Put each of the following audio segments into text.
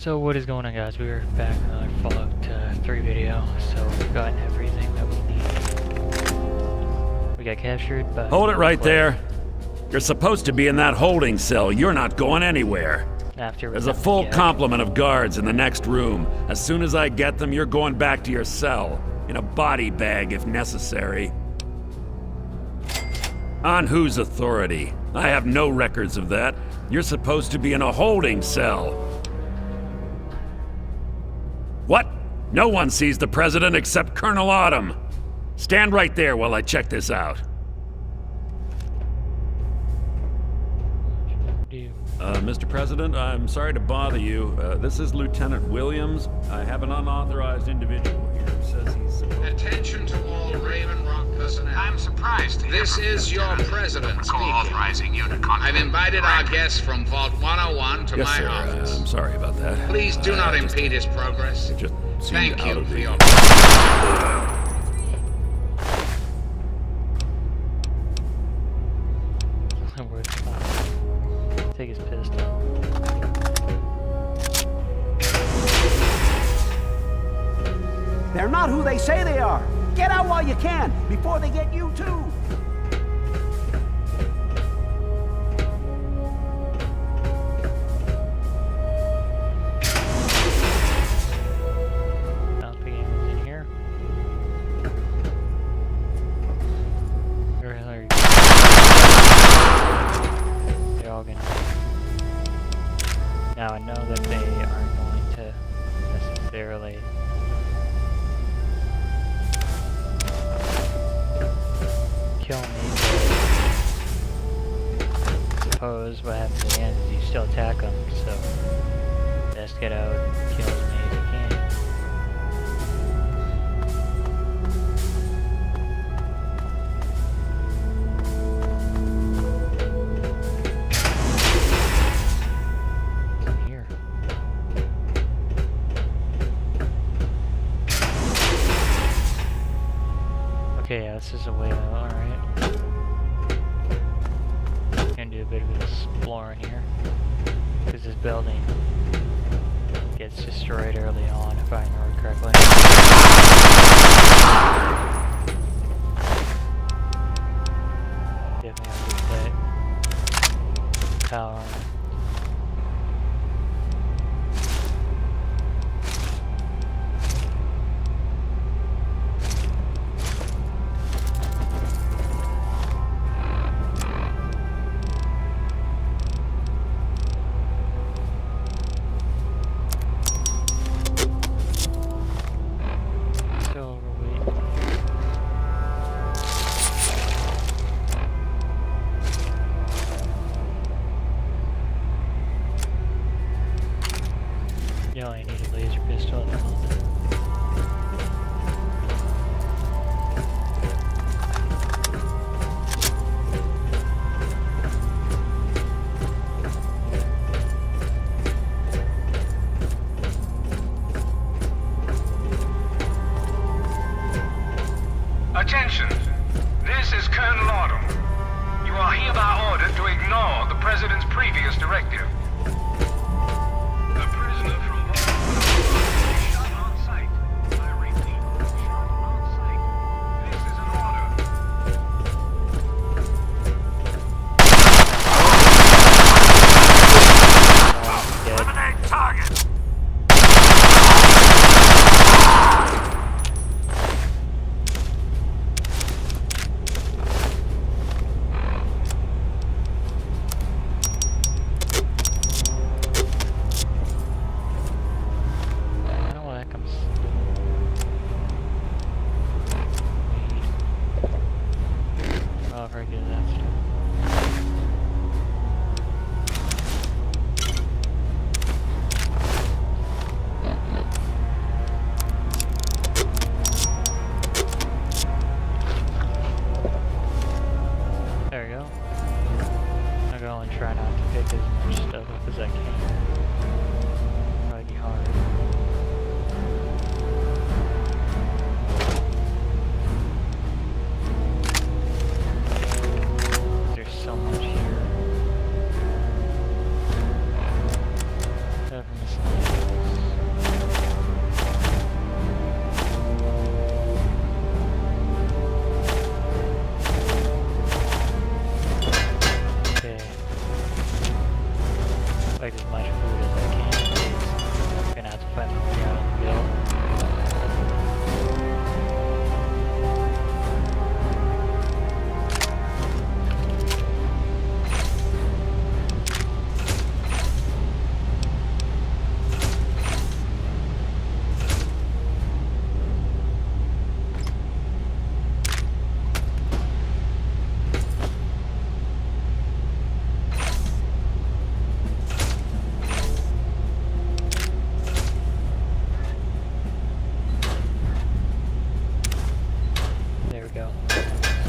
So what is going on, guys? We're back in another Fallout 3 video. So we've gotten everything that we need. We got captured by... Hold it right there. You're supposed to be in that holding cell. You're not going anywhere. There's a full complement of guards in the next room. As soon as I get them, you're going back to your cell. In a body bag if necessary. On whose authority? I have no records of that. You're supposed to be in a holding cell. What? No one sees the president except Colonel Autumn. Stand right there while I check this out. Mr. President, I'm sorry to bother you. This is Lieutenant Williams. I have an unauthorized individual here who says he's supposed... Attention to all Raven Rock personnel. I'm surprised to hear this is your president speaking. Authorizing you to I've invited our guests from Vault 101 to my office. I'm sorry about that. Please do not impede his progress. It just seemed Thank you for your... Take his pistol. They're not who they say they are. Get out while you can, before they get you too. I don't think anyone's in here. Where the hell are you? They're all gonna... Now I know that they aren't going to necessarily kill me, but I suppose what happens at the end is you still attack them, so best get out and kill as many as you can. Okay, yeah, this is a way out, alright. Gonna do a bit of exploring here. Because this building gets destroyed early on, if I remember correctly. Definitely have to put power on it. You only need a laser pistol at the moment. Attention! This is Colonel Autumn. You are hereby ordered to ignore the President's previous directive. The prisoner from Vault 101 is shot on sight. I repeat, shot on sight. This is an order. Eliminate target! collect as much food as I can. I'm gonna have to find my way out on the hill.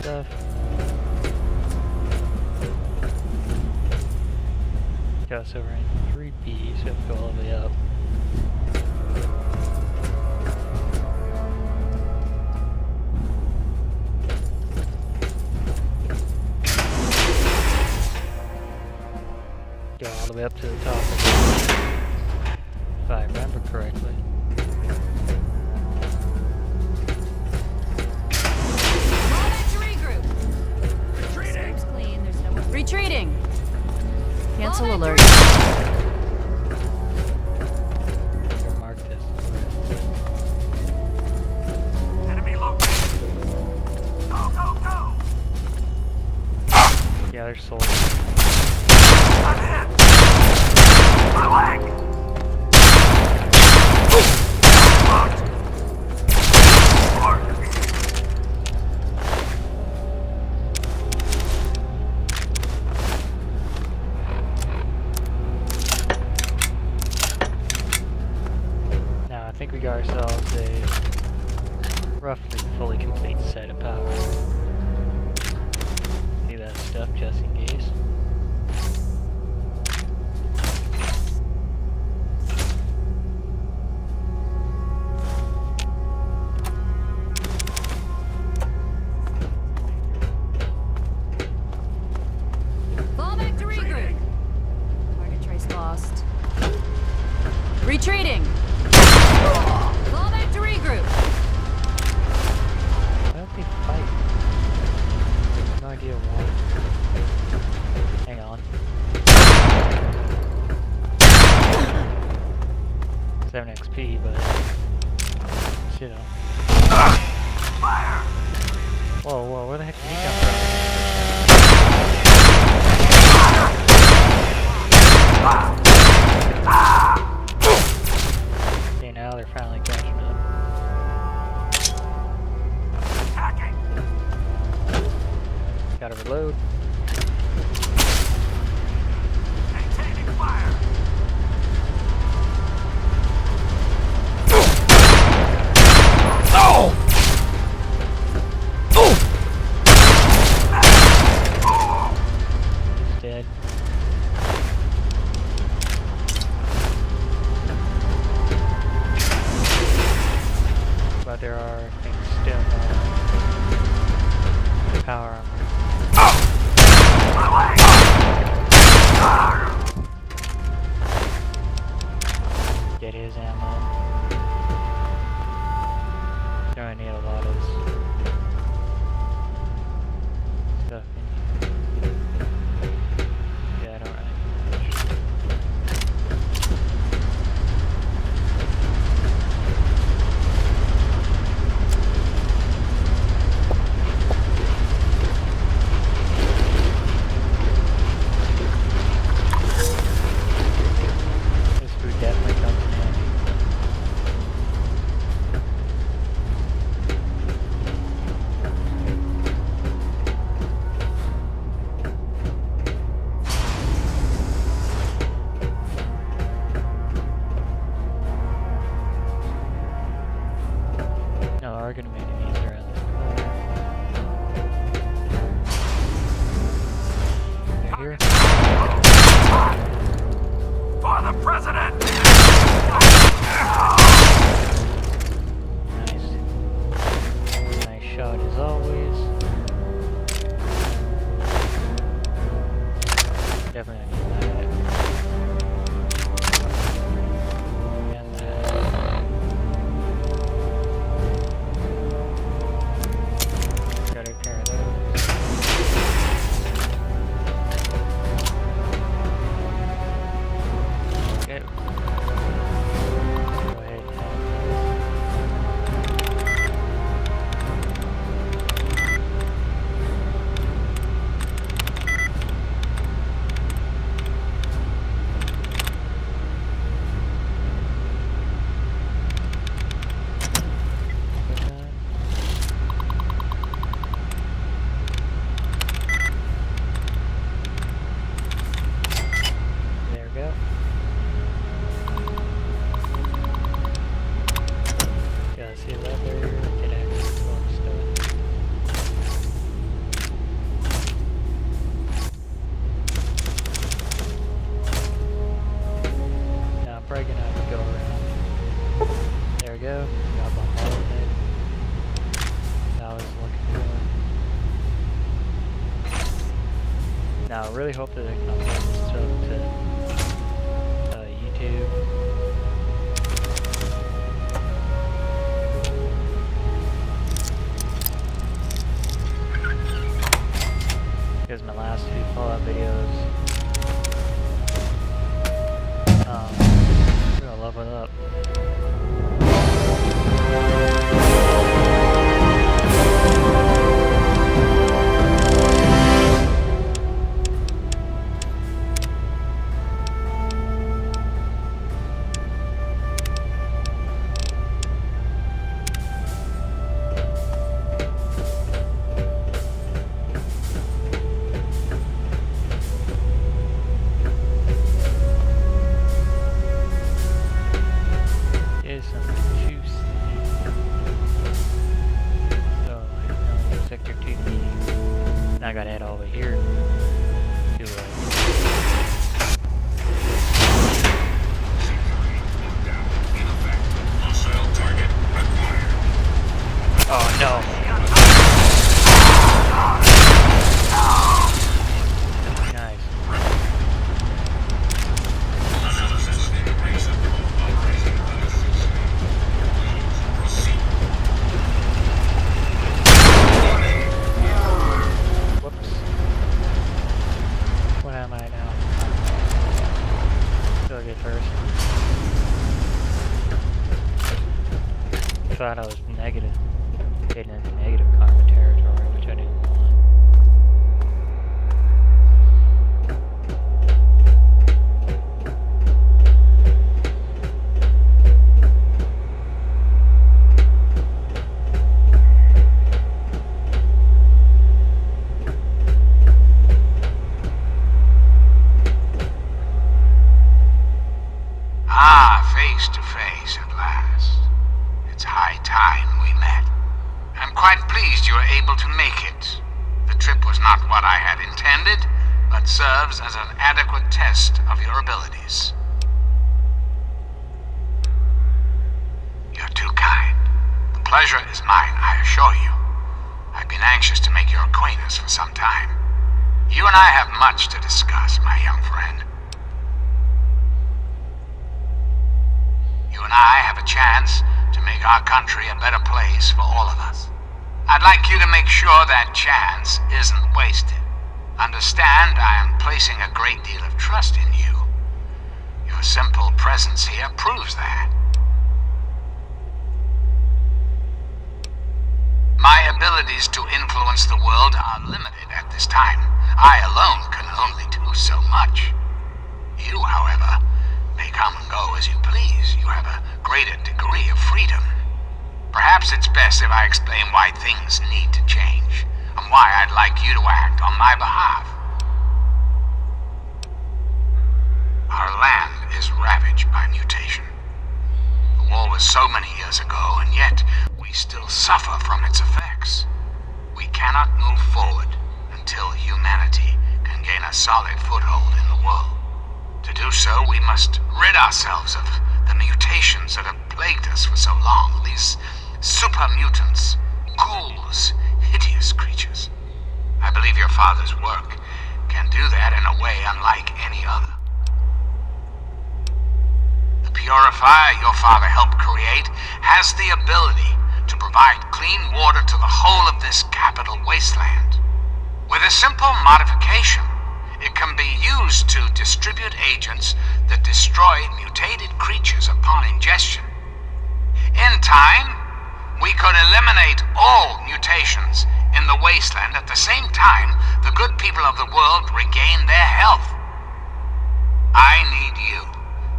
Stuff. Got us over in 3B, so we have to go all the way up. Go all the way up to the top of it, if I remember correctly. Retreating! Cancel alert. Mark this. Enemy located. Go, go, go! Yeah, there's soldiers. I'm hit! My leg! I think we got ourselves a roughly fully complete set of power. See that stuff just in case. Fall back to regroup. Target trace lost. Retreating! Fall back to regroup. Why don't they fight? I have no idea why. Hang on. 7 XP, but you know. Fire! Whoa, whoa, where the heck did he come from? Okay, now they're finally catching up. Attacking! Gotta reload. Maintaining fire! Oh! He's dead. But there are things still power armor. Get his ammo. Don't I need a lot of stuff in here. Yeah, I don't really need much. This food definitely comes in handy. video. Got bombarded. That I was looking for. Now, I really hope that they can upload this to YouTube. Because my last two Fallout videos, I'm gonna level it up. Here's some juice. So, Sector 2D. Now I gotta head over here to oh no. Nice. Whoops. What am I now? Still a good person. Thought I was negative. Getting into negative karma territory, which I didn't want. Face to face at last. It's high time we met. I'm quite pleased you were able to make it. The trip was not what I had intended, but serves as an adequate test of your abilities. You're too kind. The pleasure is mine, I assure you. I've been anxious to make your acquaintance for some time. You and I have much to discuss, my young friend. You and I have a chance to make our country a better place for all of us. I'd like you to make sure that chance isn't wasted. Understand, I am placing a great deal of trust in you. Your simple presence here proves that. My abilities to influence the world are limited at this time. I alone can only do so much. You, however, may come and go as you please. You have a greater degree of freedom. Perhaps it's best if I explain why things need to change, and why I'd like you to act on my behalf. Our land is ravaged by mutation. The war was so many years ago, and yet we still suffer from its effects. We cannot move forward until humanity can gain a solid foothold in the world. To do so, we must rid ourselves of the mutations that have plagued us for so long. These super mutants, ghouls, hideous creatures. I believe your father's work can do that in a way unlike any other. The purifier your father helped create has the ability to provide clean water to the whole of this capital wasteland. With a simple modification, it can be used to distribute agents that destroy mutated creatures upon ingestion. In time, we could eliminate all mutations in the wasteland at the same time the good people of the world regain their health. I need you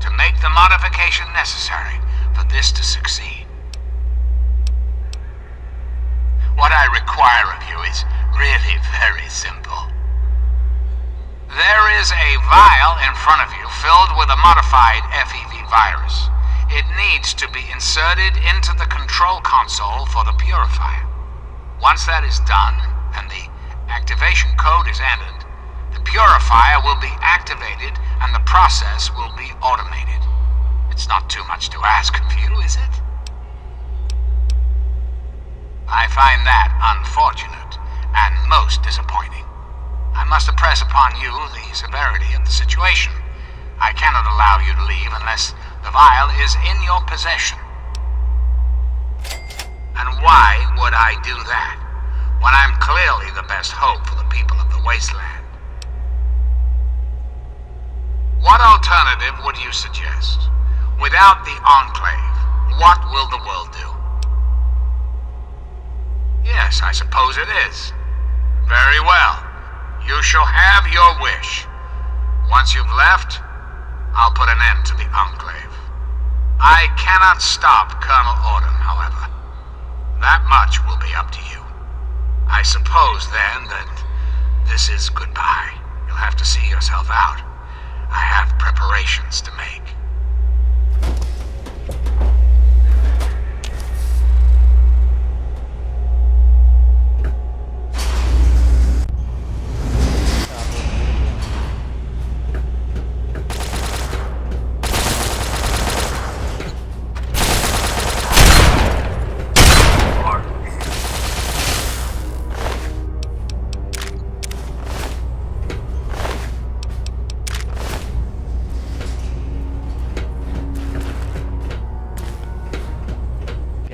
to make the modification necessary for this to succeed. What I require of you is really very simple. There is a vial in front of you filled with a modified FEV virus. It needs to be inserted into the control console for the purifier. Once that is done, and the activation code is entered, the purifier will be activated and the process will be automated. It's not too much to ask of you, is it? I find that unfortunate and most disappointing. I must impress upon you the severity of the situation. I cannot allow you to leave unless the vial is in your possession. And why would I do that, when I'm clearly the best hope for the people of the wasteland? What alternative would you suggest? Without the Enclave, what will the world do? Yes, I suppose it is. Very well. You shall have your wish. Once you've left, I'll put an end to the Enclave. I cannot stop Colonel Autumn, however. That much will be up to you. I suppose, then, that this is goodbye. You'll have to see yourself out. I have preparations to make.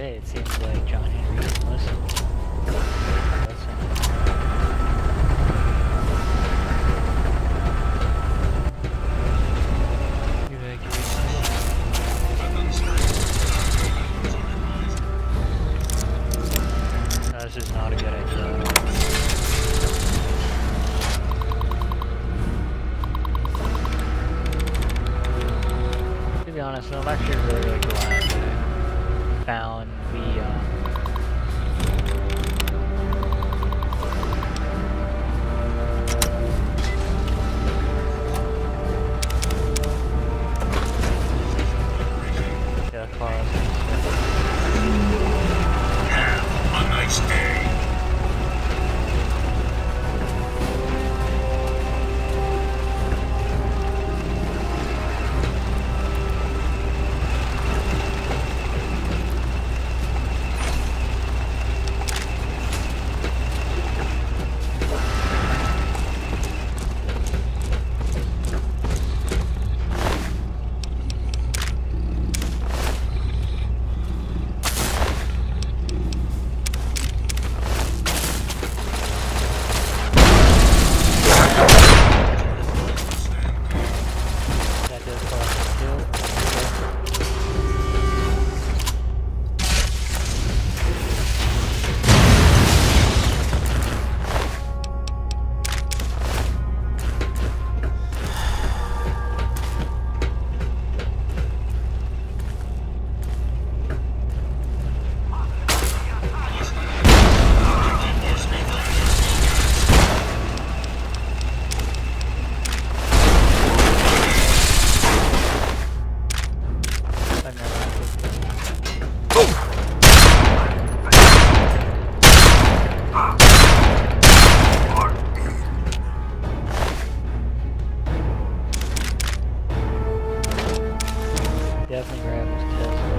It seems like John Henry didn't listen. No, this is not a good idea. To be honest, I'm actually really glad that I found the Have a nice day. Definitely grab his Tesla.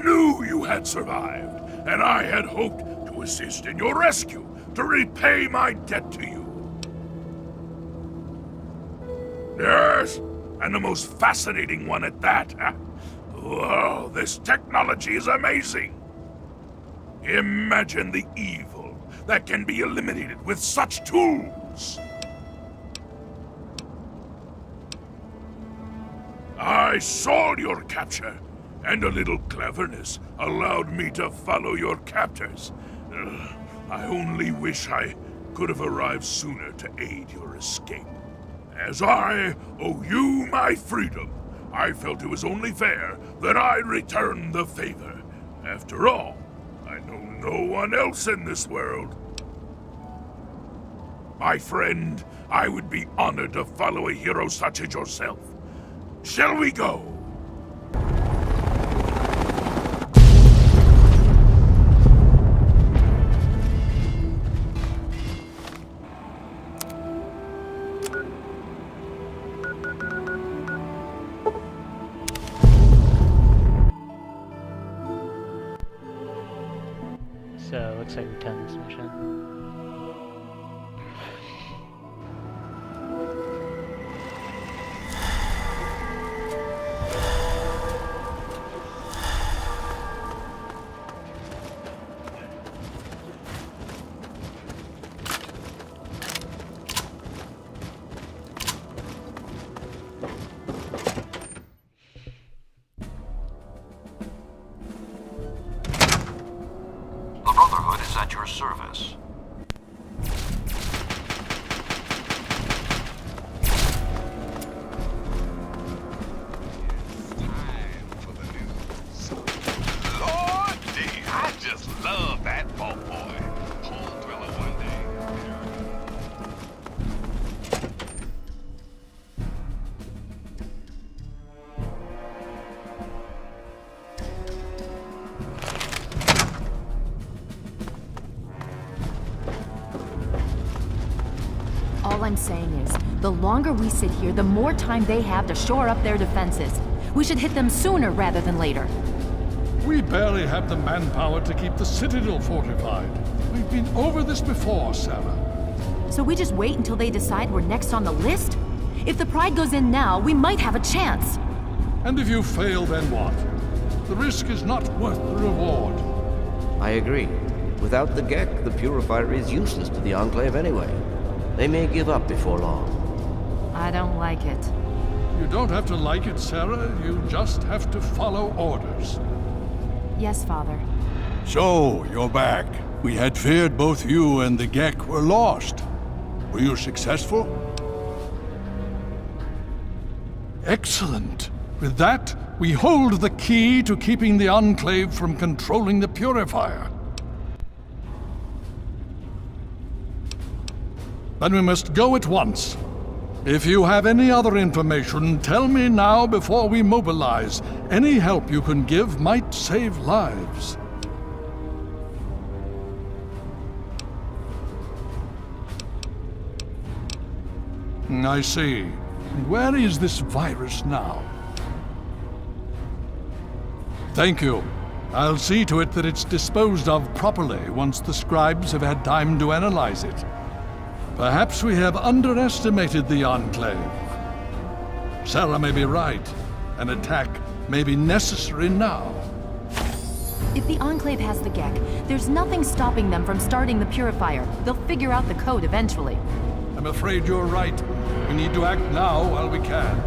knew you had survived, and I had hoped to assist in your rescue, to repay my debt to you. Yes, and the most fascinating one at that. Whoa, this technology is amazing. Imagine the evil that can be eliminated with such tools. I saw your capture, and a little cleverness allowed me to follow your captors. I only wish I could have arrived sooner to aid your escape. As I owe you my freedom, I felt it was only fair that I return the favor. After all, I know no one else in this world. My friend, I would be honored to follow a hero such as yourself. Shall we go? So, looks like we've done this mission. At your service. Time for the news. Lordy, I just love that boat boy. Whole thriller one day. All I'm saying is, the longer we sit here, the more time they have to shore up their defenses. We should hit them sooner rather than later. We barely have the manpower to keep the Citadel fortified. We've been over this before, Sarah. So we just wait until they decide we're next on the list? If the Pride goes in now, we might have a chance. And if you fail, then what? The risk is not worth the reward. I agree. Without the Gek, the Purifier is useless to the Enclave anyway. They may give up before long. I don't like it. You don't have to like it, Sarah. You just have to follow orders. Yes, Father. So, you're back. We had feared both you and the Gek were lost. Were you successful? Excellent. With that, we hold the key to keeping the Enclave from controlling the Purifier. Then we must go at once. If you have any other information, tell me now before we mobilize. Any help you can give might save lives. I see. And where is this virus now? Thank you. I'll see to it that it's disposed of properly once the scribes have had time to analyze it. Perhaps we have underestimated the Enclave. Sarah may be right. An attack may be necessary now. If the Enclave has the Gek, there's nothing stopping them from starting the Purifier. They'll figure out the code eventually. I'm afraid you're right. We need to act now while we can.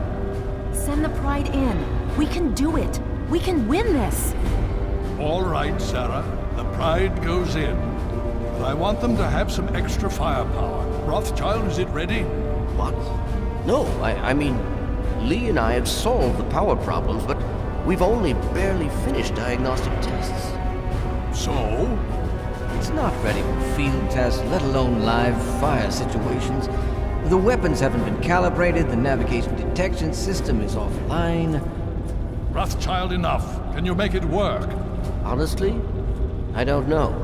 Send the Pride in. We can do it. We can win this. All right, Sarah. The Pride goes in. But I want them to have some extra firepower. Rothschild, is it ready? What? No, I mean, Lee and I have solved the power problems, but we've only barely finished diagnostic tests. So? It's not ready for field tests, let alone live fire situations. The weapons haven't been calibrated, the navigation detection system is offline. Rothschild, enough. Can you make it work? Honestly, I don't know.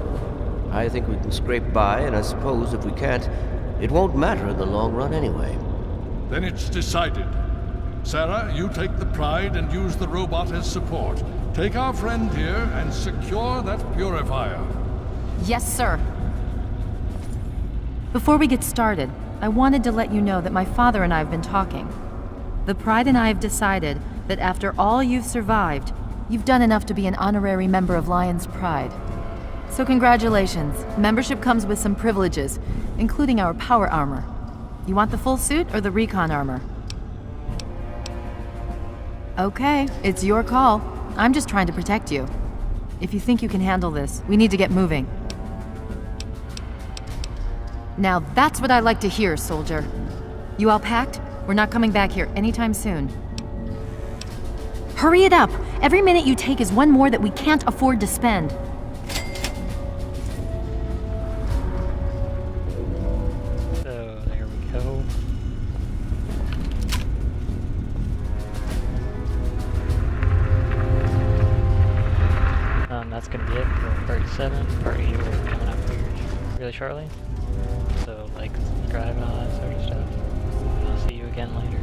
I think we can scrape by, and I suppose if we can't, it won't matter in the long run anyway. Then it's decided. Sarah, you take the Pride and use the robot as support. Take our friend here and secure that purifier. Yes, sir. Before we get started, I wanted to let you know that my father and I have been talking. The Pride and I have decided that after all you've survived, you've done enough to be an honorary member of Lion's Pride. So congratulations. Membership comes with some privileges, including our power armor. You want the full suit or the recon armor? Okay, it's your call. I'm just trying to protect you. If you think you can handle this, we need to get moving. Now that's what I like to hear, soldier. You all packed? We're not coming back here anytime soon. Hurry it up! Every minute you take is one more that we can't afford to spend. So, there we go. That's gonna be it for part 7. Part 8 will be coming up here really shortly. So, like, subscribe, and all that sort of stuff. I'll see you again later.